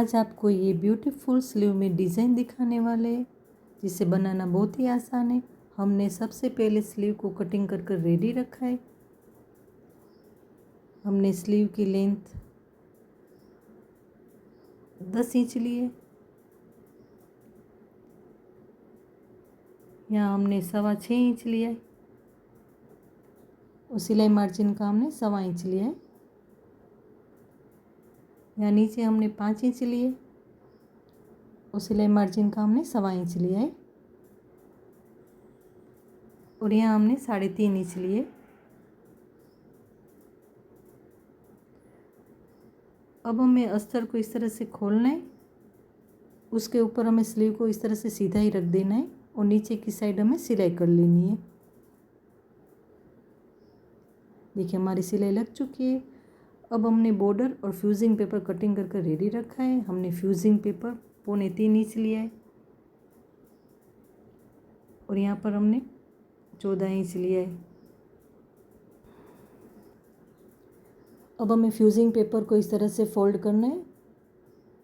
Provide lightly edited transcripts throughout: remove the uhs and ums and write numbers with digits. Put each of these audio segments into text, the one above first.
आज आपको ये ब्यूटीफुल स्लीव में डिज़ाइन दिखाने वाले हैं जिसे बनाना बहुत ही आसान है। हमने सबसे पहले स्लीव को कटिंग कर कर रेडी रखा है। हमने स्लीव की लेंथ 10 इंच ली है। यहाँ हमने 6.25 इंच लिया है और सिलाई मार्जिन का हमने 1.25 इंच लिया है। यहाँ नीचे हमने 5 इंच लिए और सिलाई मार्जिन का हमने 1.25 इंच लिया है और यहाँ हमने 3.5 इंच लिए। अब हमें अस्तर को इस तरह से खोलना है, उसके ऊपर हमें स्लीव को इस तरह से सीधा ही रख देना है और नीचे की साइड हमें सिलाई कर लेनी है। देखिए हमारी सिलाई लग चुकी है। अब हमने बॉर्डर और फ्यूजिंग पेपर कटिंग करके रेडी रखा है। हमने फ्यूजिंग पेपर 3.25 इंच लिया है और यहाँ पर हमने 14 इंच लिया है। अब हमें फ्यूजिंग पेपर को इस तरह से फोल्ड करना है,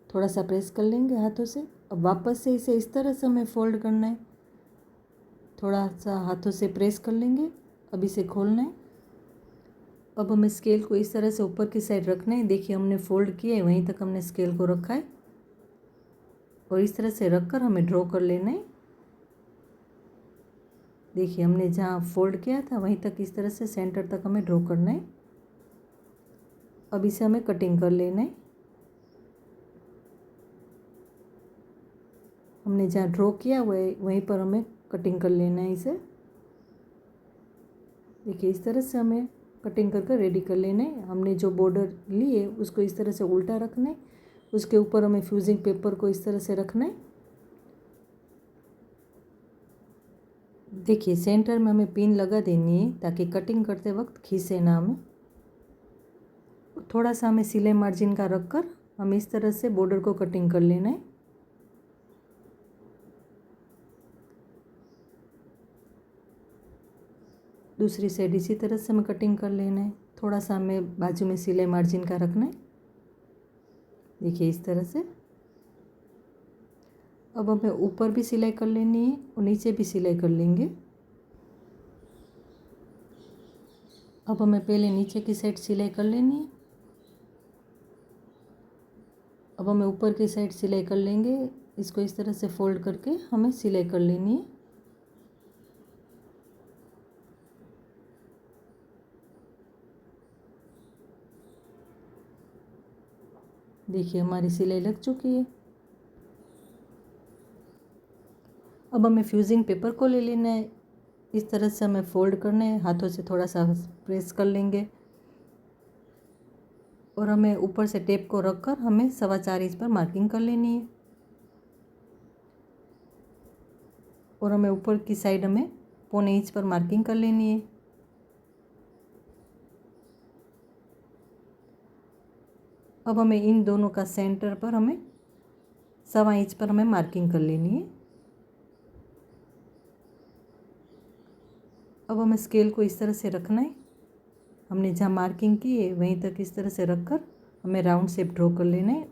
थोड़ा सा प्रेस कर लेंगे हाथों से। अब वापस से इसे इस तरह से हमें फोल्ड करना है, थोड़ा सा हाथों से प्रेस कर लेंगे। अब इसे खोलना है। अब हमें स्केल को इस तरह से ऊपर की साइड रखना है। देखिए हमने फोल्ड किया है, वहीं तक हमने स्केल को रखा है और इस तरह से रखकर हमें ड्रॉ कर लेना है। देखिए हमने जहाँ फोल्ड किया था वहीं तक इस तरह से सेंटर तक हमें ड्रॉ करना है। अब इसे हमें कटिंग कर लेना है। हमने जहाँ ड्रॉ किया हुआ है वहीं पर हमें कटिंग कर लेना है इसे। देखिए इस तरह से हमें कटिंग करके रेडी कर लेना है। हमने जो बॉर्डर ली है उसको इस तरह से उल्टा रखना है, उसके ऊपर हमें फ्यूजिंग पेपर को इस तरह से रखना है। देखिए सेंटर में हमें पिन लगा देनी है ताकि कटिंग करते वक्त खींचे ना हमें। थोड़ा सा हमें सिलाई मार्जिन का रखकर हम इस तरह से बॉर्डर को कटिंग कर लेना है। दूसरी साइड इसी तरह से हमें कटिंग कर लेना है। थोड़ा सा हमें बाजू में सिलाई मार्जिन का रखना है। देखिए इस तरह से। अब हमें ऊपर भी सिलाई कर लेनी है और नीचे भी सिलाई कर लेंगे। अब हमें पहले नीचे की साइड सिलाई कर लेनी है। अब हमें ऊपर की साइड सिलाई कर लेंगे। इसको इस तरह से फोल्ड करके हमें सिलाई कर लेनी है। देखिए हमारी सिलाई लग चुकी है। अब हमें फ्यूजिंग पेपर को ले लेना है। इस तरह से हमें फोल्ड करना है, हाथों से थोड़ा सा प्रेस कर लेंगे और हमें ऊपर से टेप को रखकर हमें 4.25 इंच पर मार्किंग कर लेनी है और हमें ऊपर की साइड हमें 0.25 इंच पर मार्किंग कर लेनी है। अब हमें इन दोनों का सेंटर पर हमें 1.25 इंच पर हमें मार्किंग कर लेनी है। अब हमें स्केल को इस तरह से रखना है। हमने जहाँ मार्किंग की है वहीं तक इस तरह से रखकर हमें राउंड शेप ड्रॉ कर लेना है।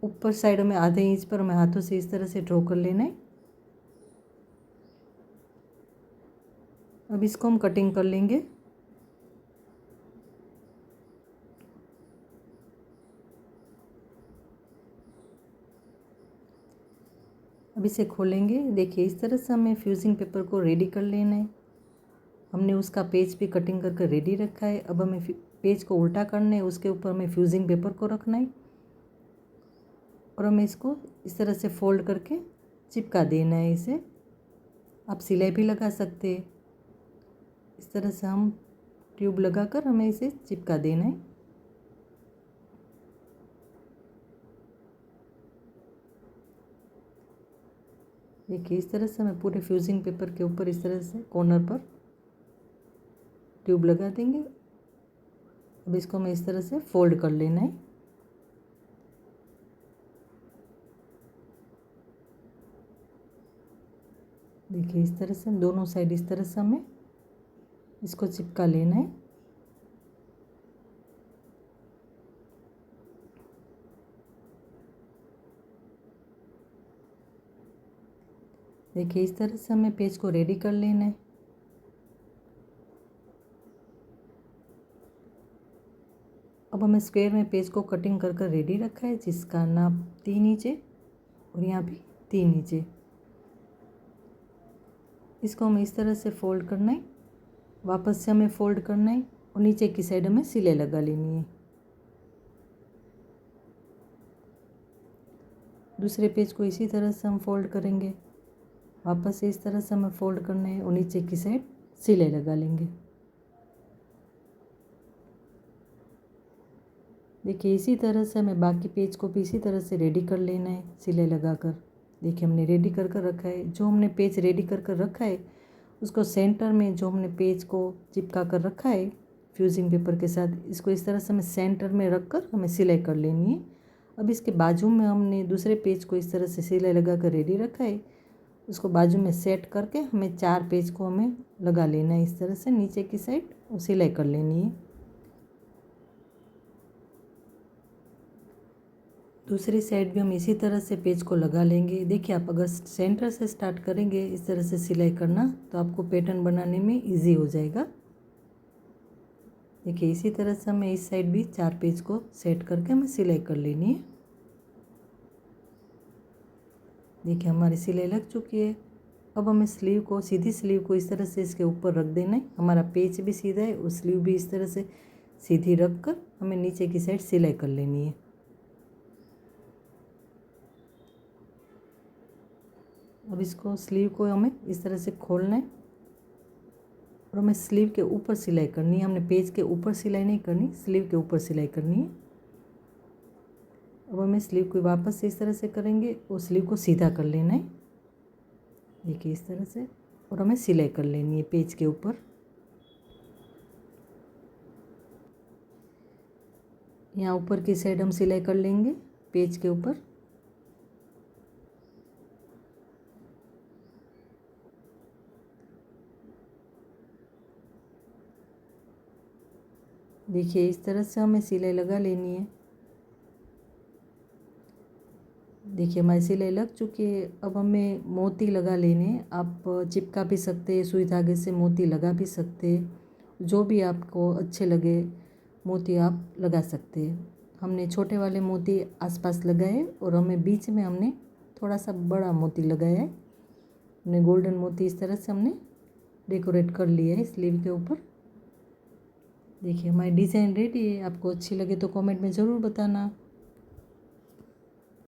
ऊपर साइड में आधे इंच पर हमें हाथों से इस तरह से ड्रॉ कर लेना है। अब इसको हम कटिंग कर लेंगे। अब इसे खोलेंगे। देखिए इस तरह से हमें फ्यूजिंग पेपर को रेडी कर लेना है। हमने उसका पेज भी कटिंग करके रेडी रखा है। अब हमें पेज को उल्टा करना है, उसके ऊपर हमें फ्यूजिंग पेपर को रखना है और हमें इसको इस तरह से फोल्ड करके चिपका देना है। इसे आप सिलाई भी लगा सकते हैं। इस तरह से हम ट्यूब लगाकर हमें इसे चिपका देना है। देखिए इस तरह से हमें पूरे फ्यूजिंग पेपर के ऊपर इस तरह से कॉर्नर पर ट्यूब लगा देंगे। अब इसको हमें इस तरह से फोल्ड कर लेना है। देखिए इस तरह से दोनों साइड इस तरह से हमें इसको चिपका लेना है। देखिए इस तरह से हमें पेज को रेडी कर लेना है। अब हमें स्क्वायर में पेज को कटिंग कर कर रेडी रखा है, जिसका नाप 3 इंच है और यहाँ भी 3 इंच है। इसको हमें इस तरह से फोल्ड करना है, वापस से हमें फोल्ड करना है और नीचे की साइड हमें सिलाई लगा लेनी है। दूसरे पेज को इसी तरह से हम फोल्ड करेंगे, वापस से इस तरह से हमें फोल्ड करना है और नीचे की साइड सिलाई लगा लेंगे। देखिए इसी तरह से हमें बाकी पेज को भी इसी तरह से रेडी कर लेना है सिलाई लगाकर। देखिए हमने रेडी कर कर रखा है। जो हमने पेज रेडी कर कर रखा है उसको सेंटर में जो हमने पेज को चिपका कर रखा है फ्यूजिंग पेपर के साथ, इसको इस तरह से हमें सेंटर में रख कर हमें सिलाई कर लेनी है। अब इसके बाजू में हमने दूसरे पेज को इस तरह से सिलाई लगा कर रेडी रखा है, उसको बाजू में सेट करके हमें 4 पेज को हमें लगा लेना है इस तरह से नीचे की साइड और सिलाई कर लेनी है। दूसरी साइड भी हम इसी तरह से पेज को लगा लेंगे। देखिए आप अगर सेंटर से स्टार्ट करेंगे इस तरह से सिलाई करना तो आपको पैटर्न बनाने में इजी हो जाएगा। देखिए इसी तरह से हमें इस साइड भी 4 पेज को सेट करके हमें सिलाई कर लेनी है। देखिए हमारी सिलाई लग चुकी है। अब हमें स्लीव को, सीधी स्लीव को इस तरह से इसके ऊपर रख देना है। हमारा पेज भी सीधा है और स्लीव भी इस तरह से सीधी रख कर हमें नीचे की साइड सिलाई कर लेनी है। अब इसको स्लीव को हमें इस तरह से खोलना है और हमें स्लीव के ऊपर सिलाई करनी है। हमने पेज के ऊपर सिलाई नहीं करनी, स्लीव के ऊपर सिलाई करनी है। अब हमें स्लीव को वापस से इस तरह से करेंगे और स्लीव को सीधा कर लेना है। देखिए इस तरह से, और हमें सिलाई कर लेनी है पेज के ऊपर। यहाँ ऊपर की साइड हम सिलाई कर लेंगे पेज के ऊपर। देखिए इस तरह से हमें सिलाई लगा लेनी है। देखिए हमारी सिलाई लग चुकी है। अब हमें मोती लगा लेने हैं। आप चिपका भी सकते हैं, सुई धागे से मोती लगा भी सकते हैं, जो भी आपको अच्छे लगे मोती आप लगा सकते हैं। हमने छोटे वाले मोती आसपास लगाए और हमें बीच में हमने थोड़ा सा बड़ा मोती लगाया है। हमने गोल्डन मोती इस तरह से हमने डेकोरेट कर लिया है स्लीव के ऊपर। देखिए हमारी डिज़ाइन रेडी है। आपको अच्छी लगे तो कमेंट में ज़रूर बताना।